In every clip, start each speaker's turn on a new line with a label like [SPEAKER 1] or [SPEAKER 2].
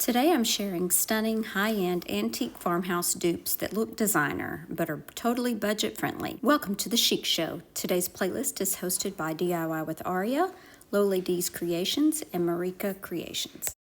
[SPEAKER 1] Today I'm sharing stunning high-end antique farmhouse dupes that look designer but are totally budget friendly. Welcome to the Chic Show. Today's playlist is hosted by DIY with Aria, Lowly D's Creations, and Marika Creations.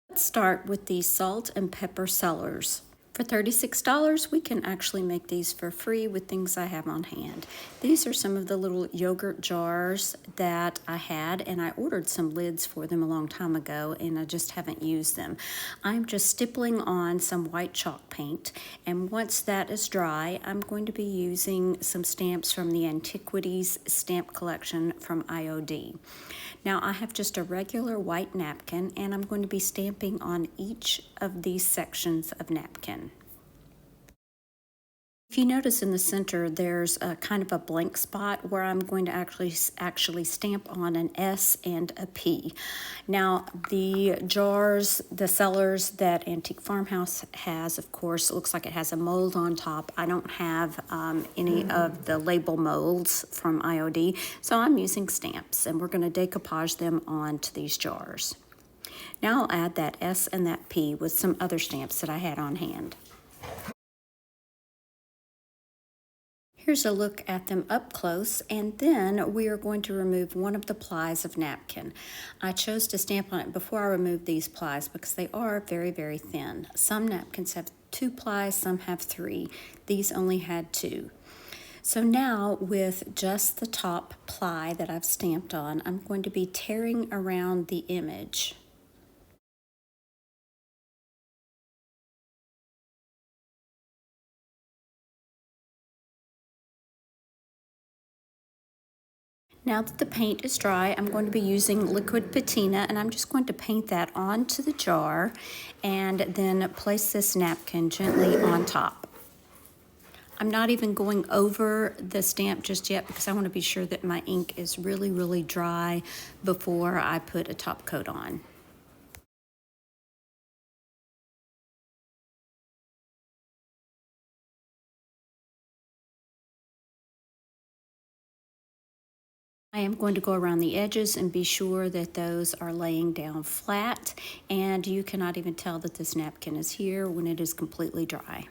[SPEAKER 1] Let's start with the salt and pepper cellars. For $36, we can actually make these for free with things I have on hand. These are some of the little yogurt jars that I had, and I ordered some lids for them a long time ago, and I just haven't used them. I'm just stippling on some white chalk paint, and once that is dry, I'm going to be using some stamps from the Antiquities stamp collection from IOD. Now I have just a regular white napkin, and I'm going to be stamping on each of these sections of napkin. If you notice in the center, there's a kind of a blank spot where I'm going to actually stamp on an S and a P. Now, the jars, the cellars that Antique Farmhouse has, of course, it looks like it has a mold on top. I don't have any of the label molds from IOD, so I'm using stamps, and we're going to decoupage them onto these jars. Now I'll add that S and that P with some other stamps that I had on hand. Here's a look at them up close, and then we are going to remove one of the plies of napkin. I chose to stamp on it before I removed these plies because they are very, very thin. Some napkins have 2 plies, some have 3. These only had 2. So now with just the top ply that I've stamped on, I'm going to be tearing around the image. Now that the paint is dry, I'm going to be using liquid patina, and I'm just going to paint that onto the jar and then place this napkin gently on top. I'm not even going over the stamp just yet because I want to be sure that my ink is really, really dry before I put a top coat on. I am going to go around the edges and be sure that those are laying down flat, and you cannot even tell that this napkin is here when it is completely dry.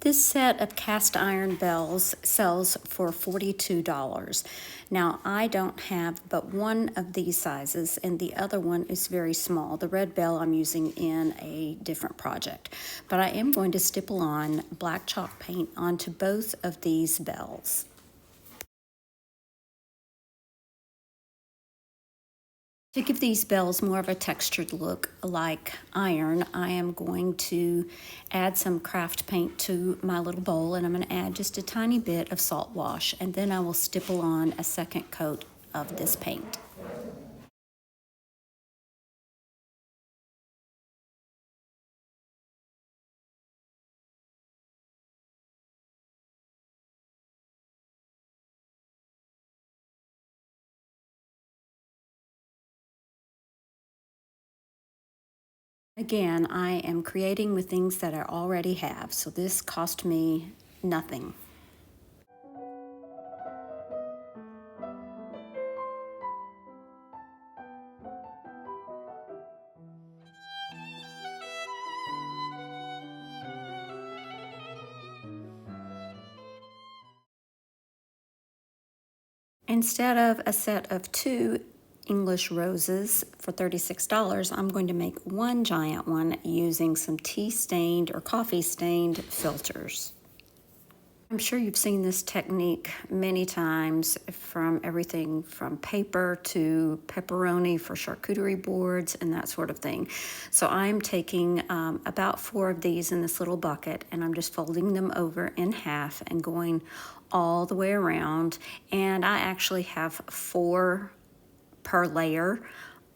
[SPEAKER 1] This set of cast iron bells sells for $42. Now, I don't have but one of these sizes, and the other one is very small. The red bell I'm using in a different project. But I am going to stipple on black chalk paint onto both of these bells. To give these bells more of a textured look like iron, I am going to add some craft paint to my little bowl, and I'm going to add just a tiny bit of salt wash, and then I will stipple on a second coat of this paint. Again, I am creating with things that I already have, so this cost me nothing. Instead of a set of 2 English roses for $36, I'm going to make one giant one using some tea-stained or coffee-stained filters. I'm sure you've seen this technique many times, from everything from paper to pepperoni for charcuterie boards and that sort of thing. So I'm taking about 4 of these in this little bucket, and I'm just folding them over in half and going all the way around. And I actually have 4 per layer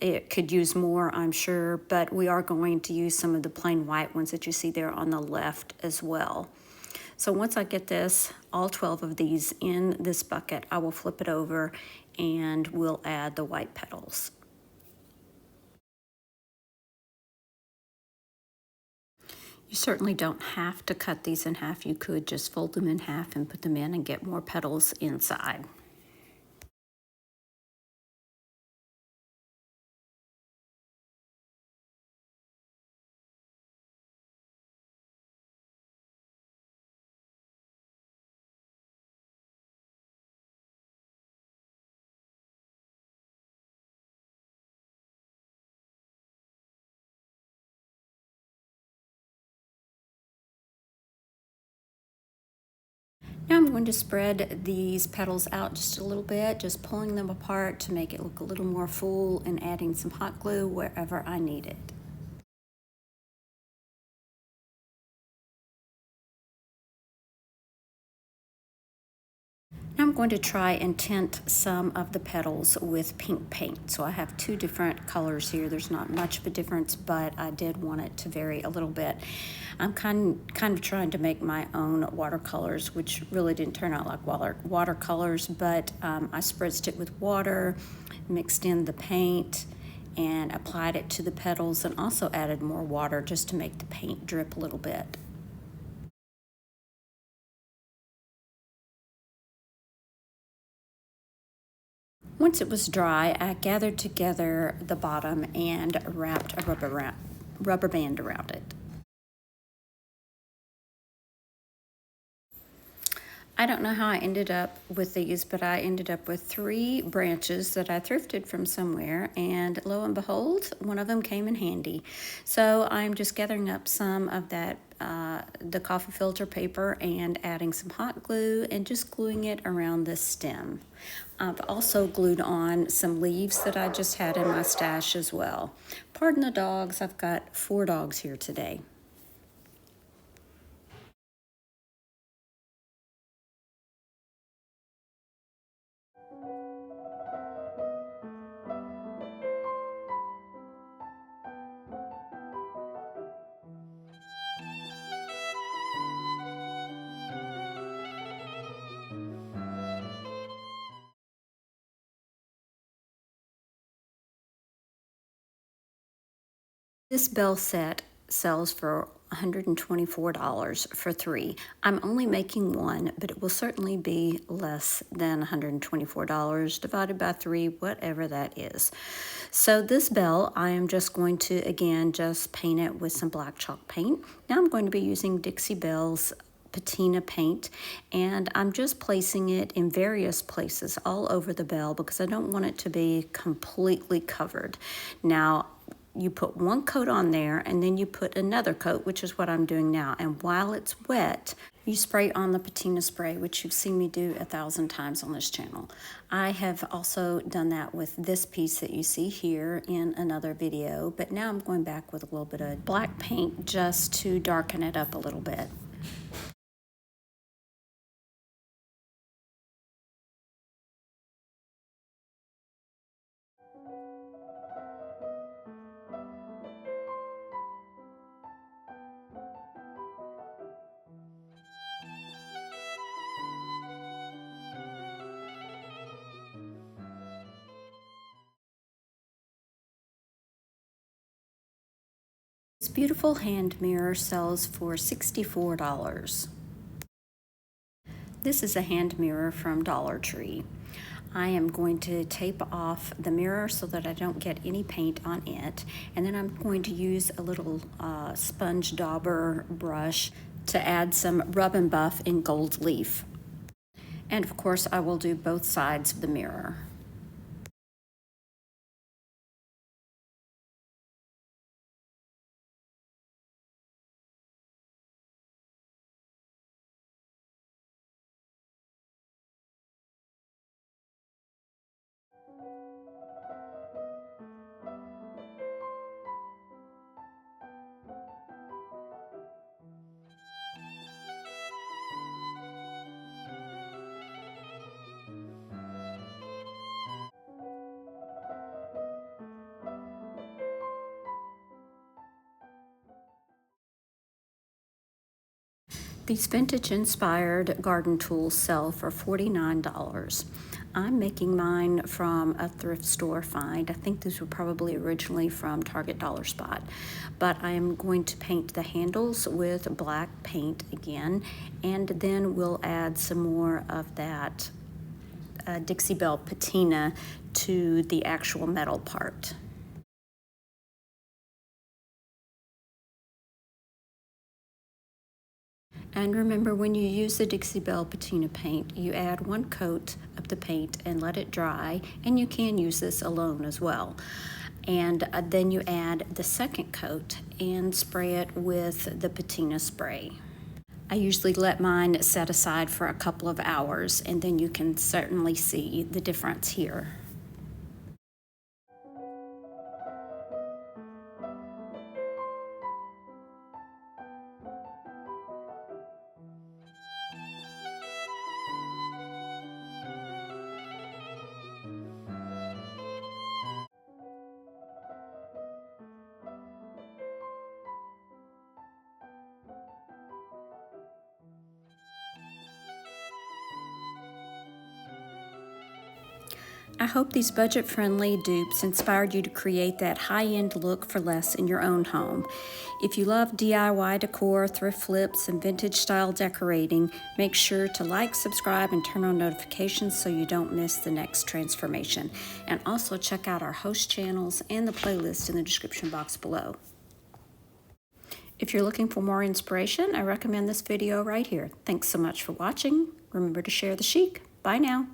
[SPEAKER 1] it could use more, I'm sure, but we are going to use some of the plain white ones that you see there on the left as well. So once I get this, all 12 of these in this bucket, I will flip it over and we'll add the white petals. You certainly don't have to cut these in half. You could just fold them in half and put them in and get more petals inside. Now I'm going to spread these petals out just a little bit, just pulling them apart to make it look a little more full and adding some hot glue wherever I need it. Now I'm going to try and tint some of the petals with pink paint. So I have two different colors here. There's not much of a difference, but I did want it to vary a little bit. I'm kind of trying to make my own watercolors, which really didn't turn out like watercolors, but I spritzed it with water, mixed in the paint, and applied it to the petals, and also added more water just to make the paint drip a little bit. Once it was dry, I gathered together the bottom and wrapped a rubber band around it. I don't know how I ended up with these, but I ended up with 3 branches that I thrifted from somewhere, and lo and behold, one of them came in handy. So I'm just gathering up some of that, the coffee filter paper, and adding some hot glue and just gluing it around the stem. I've also glued on some leaves that I just had in my stash as well. Pardon the dogs, I've got 4 dogs here today. This bell set sells for $124 for 3. I'm only making one, but it will certainly be less than $124 divided by 3, whatever that is. So this bell, I am just going to, again, just paint it with some black chalk paint. Now I'm going to be using Dixie Belle's Patina paint, and I'm just placing it in various places all over the bell because I don't want it to be completely covered. Now, you put one coat on there and then you put another coat, which is what I'm doing now. And while it's wet, you spray on the patina spray, which you've seen me do 1,000 times on this channel. I have also done that with this piece that you see here in another video, but now I'm going back with a little bit of black paint just to darken it up a little bit. This beautiful hand mirror sells for $64. This is a hand mirror from Dollar Tree. I am going to tape off the mirror so that I don't get any paint on it, and then I'm going to use a little sponge dauber brush to add some rub and buff in gold leaf. And of course I will do both sides of the mirror. These vintage-inspired garden tools sell for $49. I'm making mine from a thrift store find. I think these were probably originally from Target Dollar Spot. But I am going to paint the handles with black paint again, and then we'll add some more of that Dixie Belle patina to the actual metal part. And remember, when you use the Dixie Belle patina paint, you add 1 coat of the paint and let it dry, and you can use this alone as well. And then you add the 2nd coat and spray it with the patina spray. I usually let mine set aside for a couple of hours, and then you can certainly see the difference here. I hope these budget-friendly dupes inspired you to create that high-end look for less in your own home. If you love DIY decor, thrift flips, and vintage-style decorating, make sure to like, subscribe, and turn on notifications so you don't miss the next transformation. And also check out our host channels and the playlist in the description box below. If you're looking for more inspiration, I recommend this video right here. Thanks so much for watching. Remember to share the chic. Bye now.